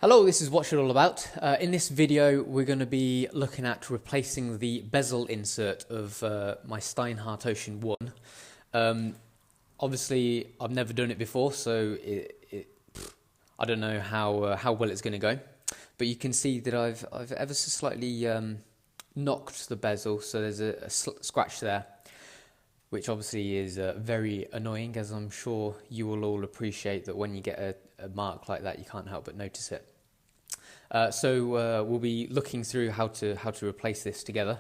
Hello, this is What's It All About. In this video, we're going to be looking at replacing the bezel insert of my Steinhart Ocean 1. Obviously, I've never done it before, so I don't know how well it's going to go. But you can see that I've ever so slightly knocked the bezel, so there's a scratch there, which obviously is very annoying, as I'm sure you will all appreciate that when you get a mark like that, you can't help but notice it. So we'll be looking through how to replace this together,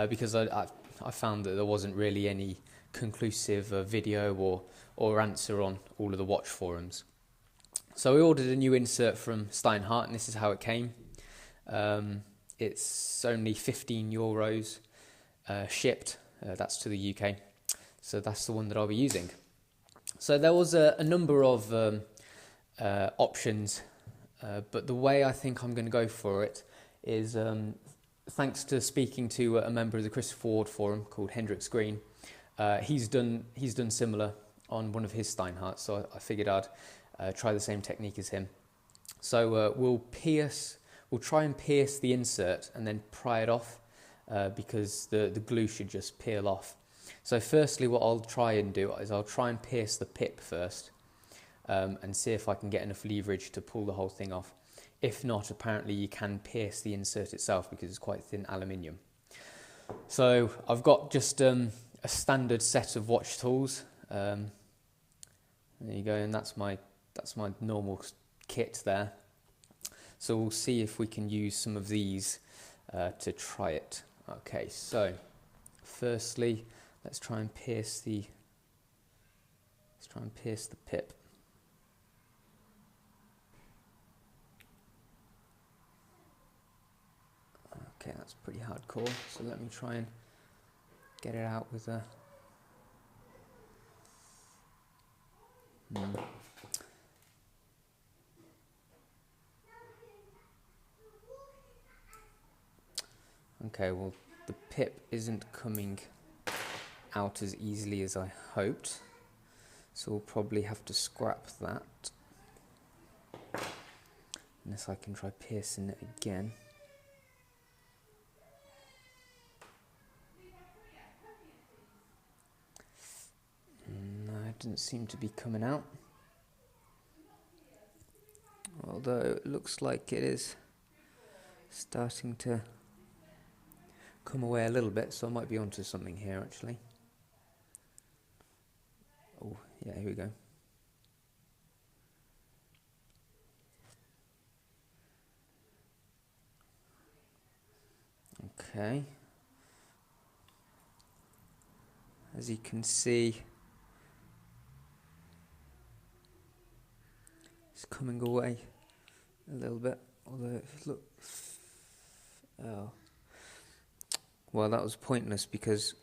because I found that there wasn't really any conclusive video or answer on all of the watch forums. So we ordered a new insert from Steinhart, and this is how it came. It's only €15 shipped. That's to the UK. So that's the one that I'll be using. So there was a number of options, but the way I think I'm going to go for it is, thanks to speaking to a member of the Christopher Ward forum called Hendrix Green. He's done similar on one of his Steinharts, so I figured I'd try the same technique as him. So we'll try and pierce the insert and then pry it off, because the glue should just peel off. So firstly, what I'll try and do is I'll try and pierce the pip first, and see if I can get enough leverage to pull the whole thing off. If not, apparently you can pierce the insert itself because it's quite thin aluminium. So I've got just a standard set of watch tools. There you go, and that's my normal kit there. So we'll see if we can use some of these to try it. Okay, so firstly, let's try and pierce the pip. Okay, that's pretty hardcore. So let me try and get it out with a. Okay, well, the pip isn't coming out as easily as I hoped, so we'll probably have to scrap that, unless I can try piercing it again. No, it doesn't seem to be coming out, although it looks like it is starting to come away a little bit, so I might be onto something here actually. Oh yeah, here we go. Okay, as you can see, it's coming away a little bit, although it looks, oh, well, that was pointless because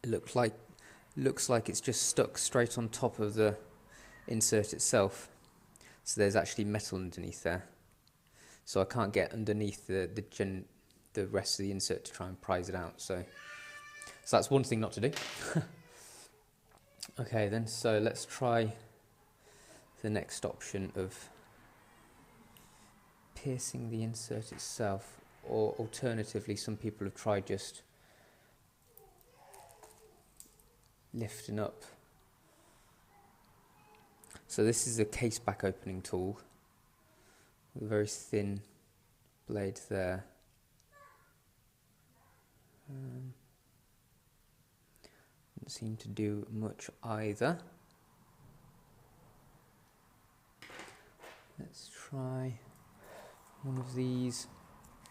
it looks like it's just stuck straight on top of the insert itself. So there's actually metal underneath there, so I can't get underneath the rest of the insert to try and prise it out. So that's one thing not to do. Okay then, so let's try the next option of piercing the insert itself, or alternatively some people have tried just lifting up. So this is a case back opening tool with a very thin blade there. Doesn't seem to do much either. Let's try one of these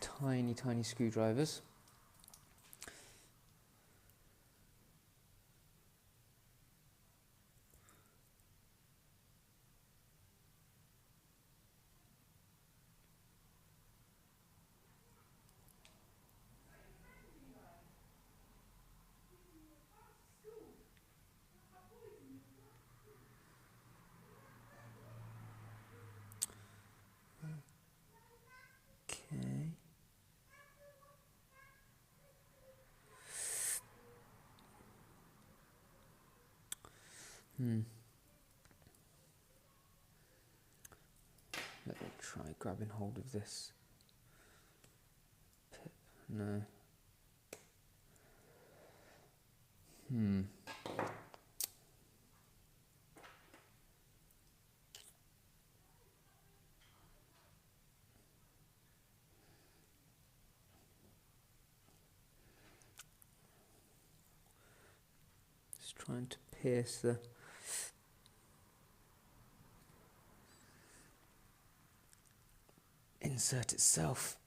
tiny screwdrivers. Okay. Let me try grabbing hold of this pip. No. Just trying to pierce the insert itself,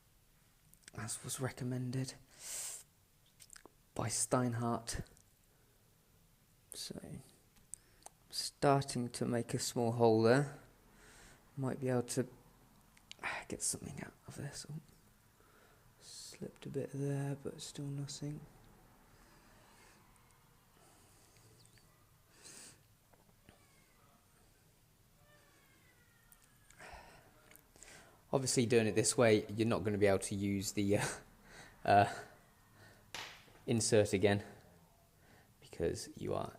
as was recommended by Steinhart. So, starting to make a small hole there. Might be able to get something out of this. Oh, slipped a bit there, but still nothing. Obviously, doing it this way, you're not going to be able to use the insert again, because you are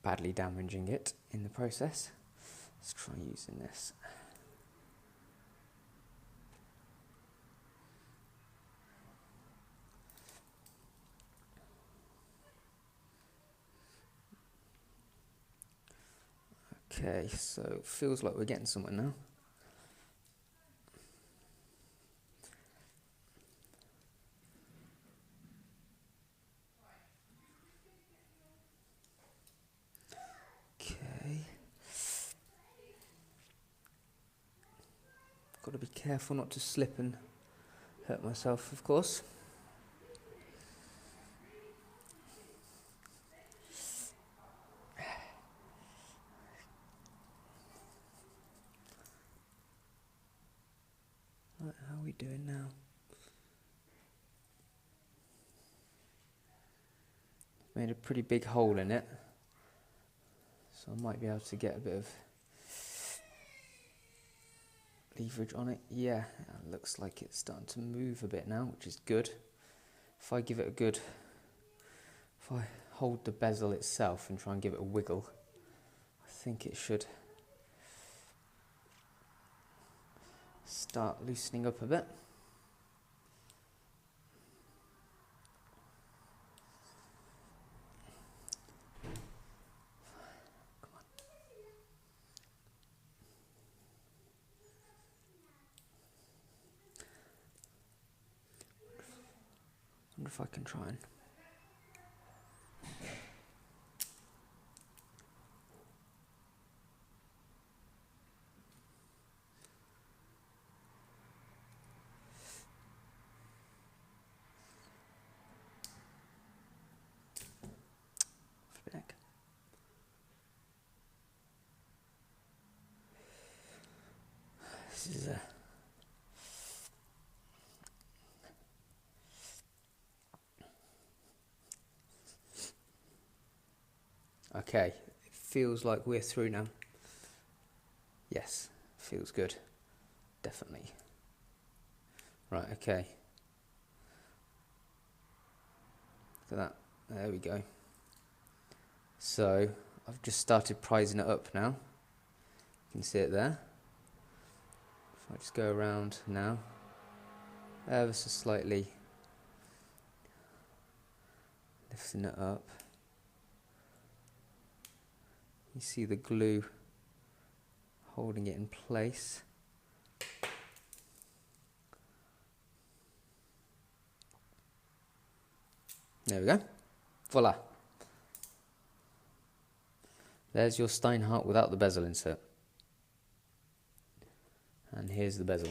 badly damaging it in the process. Let's try using this. Okay, so it feels like we're getting somewhere now. Okay. Got to be careful not to slip and hurt myself, of course. Right, how are we doing now? Made a pretty big hole in it, so I might be able to get a bit of leverage on it. Yeah, it looks like it's starting to move a bit now, which is good. If I give it a good, if I hold the bezel itself and try and give it a wiggle, I think it should start loosening up a bit. Come on. Wonder if I can try and back. This is a okay. It feels like we're through now. Yes, feels good. Definitely. Right, okay. Look at that. There we go. So, I've just started prising it up now. You can see it there. If I just go around now, ever so slightly lifting it up. You see the glue holding it in place. There we go. Voila. There's your Steinhart without the bezel insert. And here's the bezel.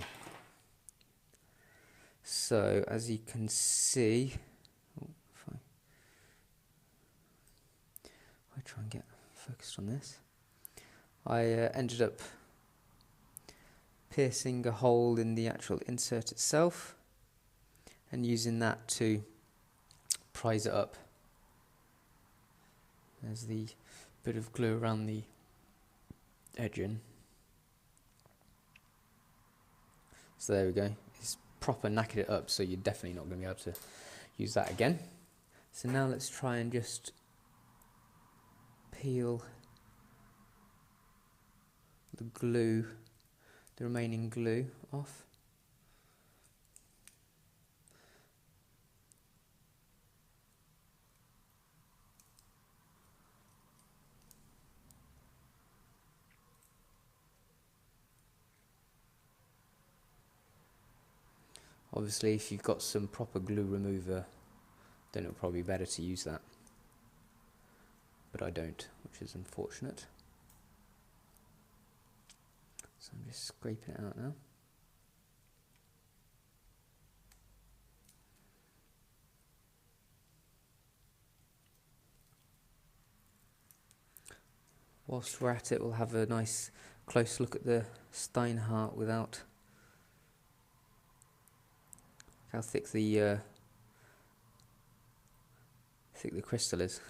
So, as you can see, if I try and get focused on this, I ended up piercing a hole in the actual insert itself and using that to prise it up. There's the bit of glue around the edging. So there we go. It's proper knackered it up, so you're definitely not going to be able to use that again. So now let's try and just peel the glue, the remaining glue off. Obviously, if you've got some proper glue remover, then it'll probably be better to use that. But I don't, which is unfortunate. So I'm just scraping it out now. Whilst we're at it, we'll have a nice close look at the Steinhart without how thick the crystal is.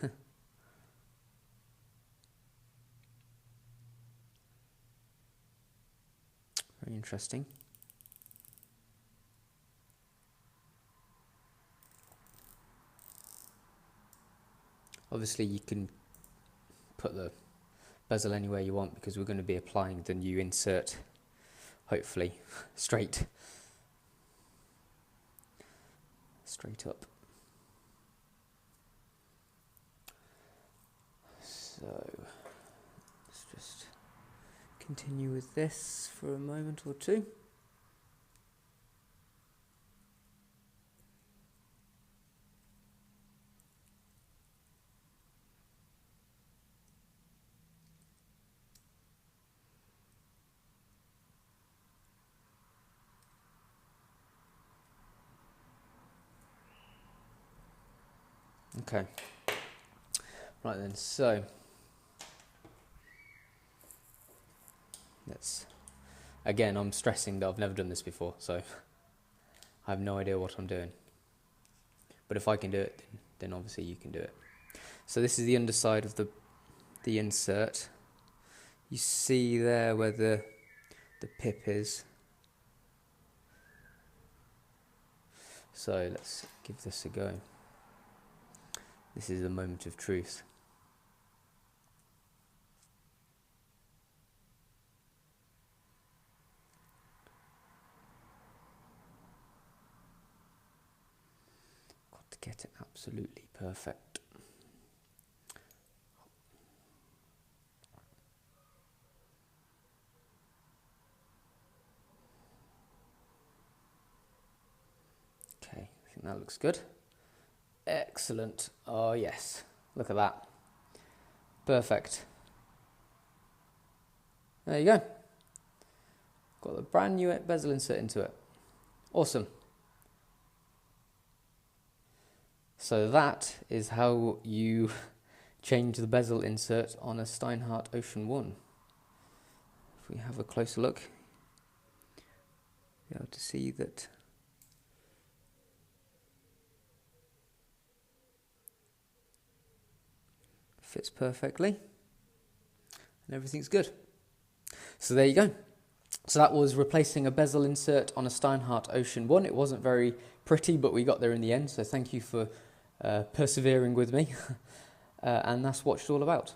Very interesting. Obviously you can put the bezel anywhere you want because we're going to be applying the new insert, hopefully, straight up. So let's just continue with this for a moment or two. Okay, right then, so again, I'm stressing that I've never done this before, so I have no idea what I'm doing. But if I can do it, then obviously you can do it. So this is the underside of the insert. You see there where the pip is. So let's give this a go. This is the moment of truth. Got to get it absolutely perfect. Okay, I think that looks good. Excellent. Oh yes, look at that. Perfect. There you go. Got the brand new bezel insert into it. Awesome. So that is how you change the bezel insert on a Steinhart Ocean 1. If we have a closer look, you'll be able to see that fits perfectly and everything's good. So there you go. So that was replacing a bezel insert on a Steinhart Ocean 1. It wasn't very pretty, but we got there in the end, so thank you for persevering with me. And that's what it's all about.